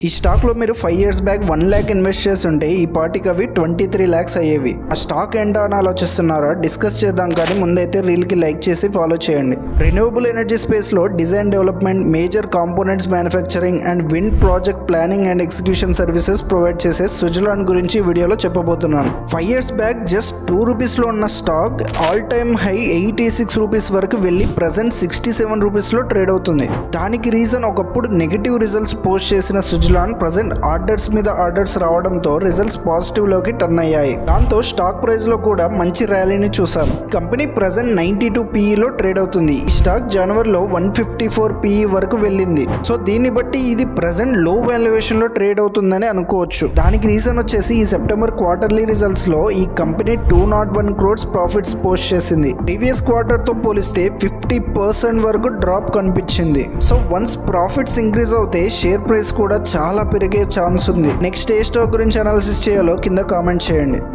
ఈ స్టాక్ లో మీరు 5 years బ్యాక్ 1 lakh ఇన్వెస్ట్ చేసి ఉంటే ఈ పార్టీకి అవి 23 lakhs అయ్యేవి. ఆ స్టాక్ ఏంటో అని ఆలోచిస్తున్నారా? డిస్కస్ చేద్దాం, కానీ ముందైతే రీల్ కి లైక్ చేసి ఫాలో చేయండి. రెన్యూవబుల్ ఎనర్జీ స్పేస్ లో design development, major components manufacturing and wind project planning and execution services provide చేసే సుజలాన్ గురించి వీడియోలో చెప్పబోతున్నాను. 5 years బ్యాక్ జస్ట్ 2 rupees లో ఉన్న stock all time high 86 rupees వరకు వెళ్ళి ప్రెసెంట్ 67 rupees లో ట్రేడ్ అవుతుంది. దానికి రీజన్ ఒకప్పుడు నెగిటివ్ రిజల్ట్స్ పోస్ట్ చేసిన సుజలాన్ ప్రెసెంట్ ఆర్డర్స్ మీద ఆర్డర్స్ రావడంతో రిజల్ట్స్ పాజిటివ్ లోకి టర్న్ అయ్యాయి. దాంతో స్టాక్ ప్రైస్ లో కూడా మంచి ర్యాలీని చూసాం. కంపెనీ ప్రెసెంట్ 92 PE లో ట్రేడ్ అవుతుంది. ఈ స్టాక్ జనవరిలో 154 PE వరకు వెళ్ళింది. సో దీన్ని బట్టి ఇది ప్రెసెంట్ లో వాల్యుయేషన్ లో ట్రేడ్ అవుతుందని అనుకోవచ్చు. దానికి రీజన్ వచ్చేసి ఈ సెప్టెంబర్ క్వార్టర్లీ రిజల్ట్స్ లో ఈ కంపెనీ 201 crores ప్రాఫిట్స్ పోస్ట్ చేసింది. ప్రీవియస్ క్వార్టర్ తో పోలిస్తే 50% వరకు డ్రాప్ కనిపించింది. సో వన్స్ ప్రాఫిట్స్ ఇంక్రీజ్ అవుతే షేర్ ప్రైస్ కూడా చాలా పెరిగే ఛాన్స్ ఉంది. నెక్స్ట్ ఏ స్టాక్ గురించి అనాలిసిస్ చేయాలో కింద కామెంట్ చేయండి.